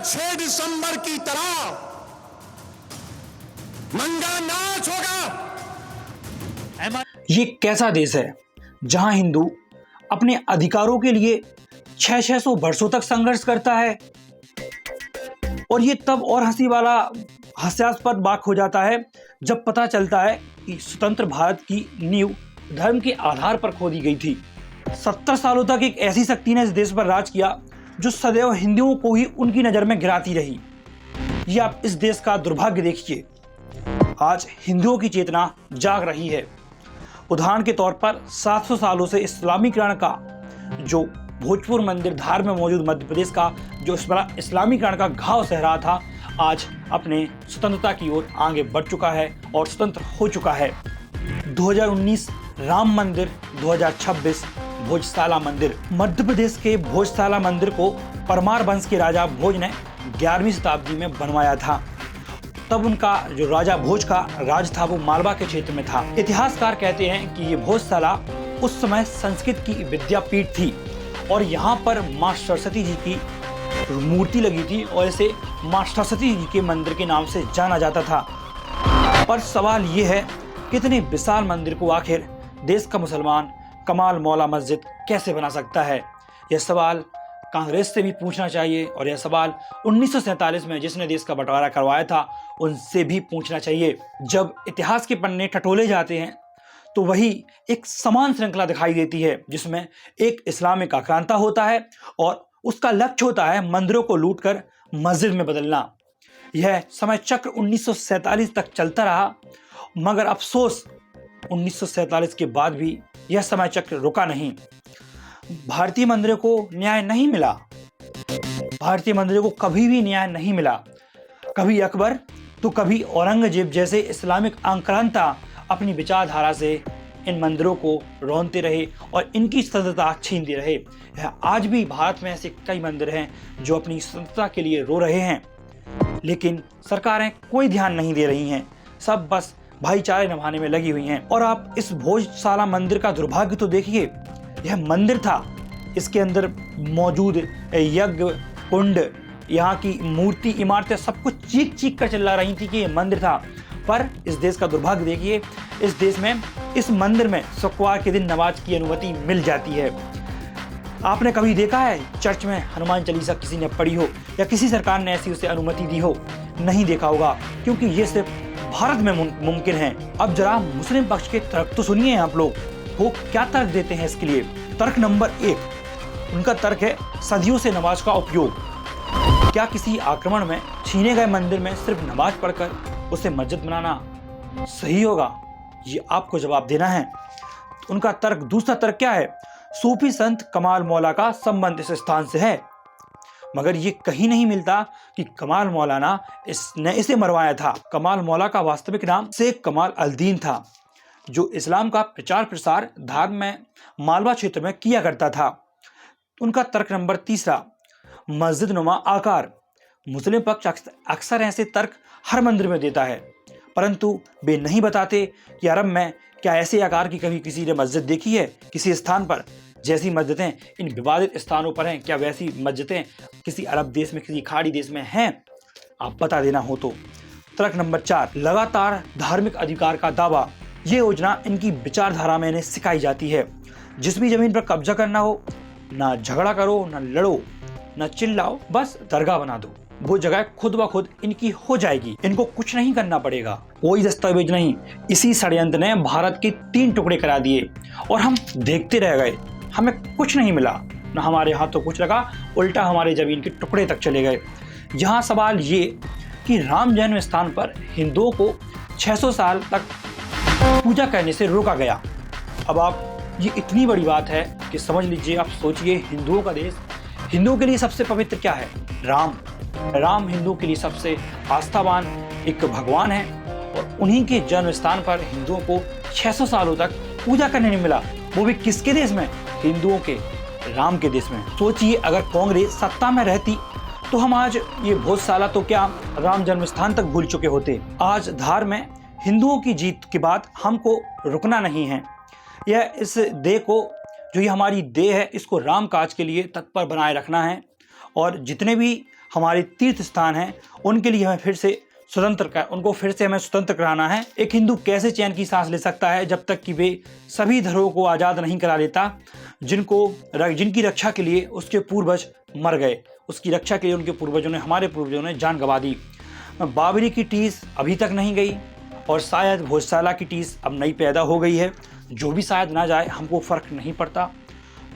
6 दिसंबर की तरह मंगा नाच होगा। ये कैसा देश है जहां हिंदू अपने अधिकारों के लिए 600 वर्षों तक संघर्ष करता है। और ये तब और हंसी वाला हास्यास्पद बात हो जाता है जब पता चलता है कि स्वतंत्र भारत की नींव धर्म के आधार पर खोदी गई थी। 70 सालों तक एक ऐसी शक्ति ने इस देश पर राज किया जो सदैव हिंदुओं को ही उनकी नजर में गिराती रही। ये आप इस देश का दुर्भाग्य देखिए। आज हिंदुओं की चेतना जाग रही है। उदाहरण के तौर पर 700 सालों से इस्लामीकरण का जो भोजपुर मंदिर धार में मौजूद मध्य प्रदेश का जो इस्लामीकरण का घाव सह रहा था, आज अपने स्वतंत्रता की ओर आगे बढ़ चुका है और स्वतंत्र हो चुका है। 2019 राम मंदिर, 2026 भोजशाला मंदिर। मध्य प्रदेश के भोजशाला मंदिर को परमार वंश के राजा भोज ने 11वीं शताब्दी में बनवाया था। तब उनका जो राजा भोज का राज था वो मालवा के क्षेत्र में था। इतिहासकार कहते हैं कि ये भोजशाला उस समय संस्कृत की विद्यापीठ थी और यहाँ पर मां सरस्वती जी की मूर्ति लगी थी और इसे मां सरस्वती जी के मंदिर के नाम से जाना जाता था। पर सवाल ये है कि इतने विशाल मंदिर को आखिर देश का मुसलमान कमाल मौला मस्जिद कैसे बना सकता है? यह सवाल कांग्रेस से भी पूछना चाहिए और यह सवाल 1947 में जिसने देश का बंटवारा करवाया था उनसे भी पूछना चाहिए। जब इतिहास के पन्ने टटोले जाते हैं तो वही एक समान श्रृंखला दिखाई देती है जिसमें एक इस्लामिक आक्रांता होता है और उसका लक्ष्य होता है मंदिरों को लूटकर मस्जिद में बदलना। यह समय चक्र 1947 तक चलता रहा, मगर अफसोस 1947 के बाद भी यह समय चक्र रुका नहीं। भारतीय मंदिरों को न्याय नहीं मिला। भारतीय मंदिरों को कभी भी न्याय नहीं मिला। कभी अकबर तो कभी औरंगजेब जैसे इस्लामिक आक्रांता अपनी विचारधारा से इन मंदिरों को रौंदते रहे और इनकी स्वतंत्रता छीनते रहे। आज भी भारत में ऐसे कई मंदिर हैं जो अपनी स्वतंत्रता के लिए रो रहे हैं, लेकिन सरकारें कोई ध्यान नहीं दे रही हैं। सब बस भाईचारे निभाने में लगी हुई हैं। और आप इस भोजशाला मंदिर का दुर्भाग्य तो देखिए। यह मंदिर था, इसके अंदर मौजूद यज्ञ कुंड, यहाँ की मूर्ति, इमारतें सब कुछ चीख चीख कर चिल्ला रही थी कि यह मंदिर था। पर इस देश का दुर्भाग्य देखिए, इस देश में इस मंदिर में शुक्रवार के दिन नमाज की अनुमति मिल जाती है। आपने कभी देखा है चर्च में हनुमान चालीसा किसी ने पढ़ी हो या किसी सरकार ने ऐसी उसे अनुमति दी हो? नहीं देखा होगा, क्योंकि ये सिर्फ भारत में मुमकिन है। अब जरा मुस्लिम पक्ष के तर्क तो सुनिए आप लोग, वो क्या तर्क देते हैं इसके लिए। तर्क नंबर 1, उनका तर्क है सदियों से नमाज का उपयोग। क्या किसी आक्रमण में छीने गए मंदिर में सिर्फ नमाज पढ़कर उसे मस्जिद बनाना सही होगा? ये आपको जवाब देना है। उनका तर्क, दूसरा तर्क क्या है? सूफी संत कमाल मौला का संबंध इस स्थान से है, मगर ये कहीं नहीं मिलता कि कमाल मौलाना इसने इसे मरवाया था। कमाल मौला का वास्तविक नाम शेख कमाल अल-दीन था, जो इस्लाम का प्रचार प्रसार धार में मालवा क्षेत्र में किया करता था। उनका तर्क नंबर 3, मस्जिद नुमा आकार। मुस्लिम पक्ष अक्सर ऐसे तर्क हर मंदिर में देता है, परंतु वे नहीं बताते कि अरब में क्या ऐसे आकार की कभी किसी ने मस्जिद देखी है किसी स्थान पर? जैसी मस्जिदें इन विवादित स्थानों पर हैं, क्या वैसी मस्जिदें किसी अरब देश में, किसी खाड़ी देश में हैं? आप बता देना हो तो। तर्क नंबर 4, लगातार धार्मिक अधिकार का दावा। ये योजना इनकी विचारधारा में इन्हें सिखाई जाती है। जिस भी जमीन पर कब्जा करना हो, ना झगड़ा करो, ना लड़ो, ना चिल्लाओ, बस दरगाह बना दो। वो जगह खुद ब खुद इनकी हो जाएगी, इनको कुछ नहीं करना पड़ेगा, कोई दस्तावेज नहीं। इसी षड्यंत्र ने भारत के 3 टुकड़े करा दिए और हम देखते रह गए। हमें कुछ नहीं मिला, ना हमारे हाथों कुछ लगा, उल्टा हमारे जमीन के टुकड़े तक चले गए। यहाँ सवाल ये कि राम जन्म स्थान पर हिंदुओं को 600 साल तक पूजा करने से रोका गया। अब आप, ये इतनी बड़ी बात है कि समझ लीजिए, आप सोचिए, हिंदुओं का देश, हिंदुओं के लिए सबसे पवित्र क्या है? राम। राम हिंदुओं के लिए सबसे आस्थावान एक भगवान है और उन्हीं के जन्म स्थान पर हिंदुओं को 600 सालों तक पूजा करने नहीं मिला, वो भी किसके देश में? हिंदुओं के, राम के देश में। सोचिए, अगर कांग्रेस सत्ता में रहती तो हम आज ये भोजशाला तो क्या राम जन्म स्थान तक भूल चुके होते। आज धार में हिंदुओं की जीत के बाद हमको रुकना नहीं है। यह इस देह को, जो ये हमारी देह है, इसको राम काज के लिए तत्पर बनाए रखना है और जितने भी हमारे तीर्थ स्थान हैं, उनके लिए हमें फिर से उनको फिर से हमें स्वतंत्र कराना है। एक हिंदू कैसे चैन की सांस ले सकता है जब तक कि वे सभी धर्मों को आज़ाद नहीं करा लेता जिनकी रक्षा के लिए उसके पूर्वज मर गए, उसकी रक्षा के लिए उनके पूर्वजों ने, हमारे पूर्वजों ने जान गंवा दी। बाबरी की टीस अभी तक नहीं गई और शायद भोजशाला की टीस अब नई पैदा हो गई है। जो भी शायद ना जाए, हमको फ़र्क नहीं पड़ता।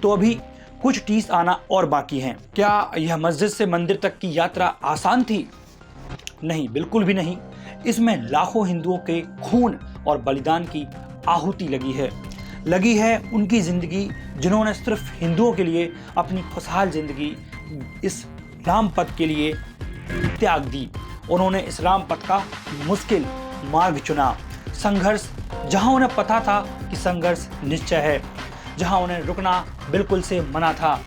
तो अभी कुछ टीस आना और बाकी हैं। क्या यह मस्जिद से मंदिर तक की यात्रा आसान थी? नहीं, बिल्कुल भी नहीं। इसमें लाखों हिंदुओं के खून और बलिदान की आहुति लगी है उनकी ज़िंदगी, जिन्होंने सिर्फ हिंदुओं के लिए अपनी खुशहाल ज़िंदगी इस राम पथ के लिए त्याग दी। उन्होंने इस राम पथ का मुश्किल मार्ग चुना, संघर्ष, जहां उन्हें पता था कि संघर्ष निश्चय है, जहां उन्हें रुकना बिल्कुल से मना था।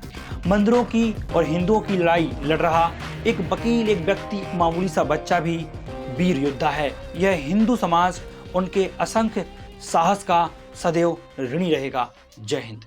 मंदिरों की और हिंदुओं की लड़ाई लड़ रहा एक वकील, एक व्यक्ति, एक मामूली सा बच्चा भी वीर योद्धा है। यह हिंदू समाज उनके असंख्य साहस का सदैव ऋणी रहेगा। जय हिंद।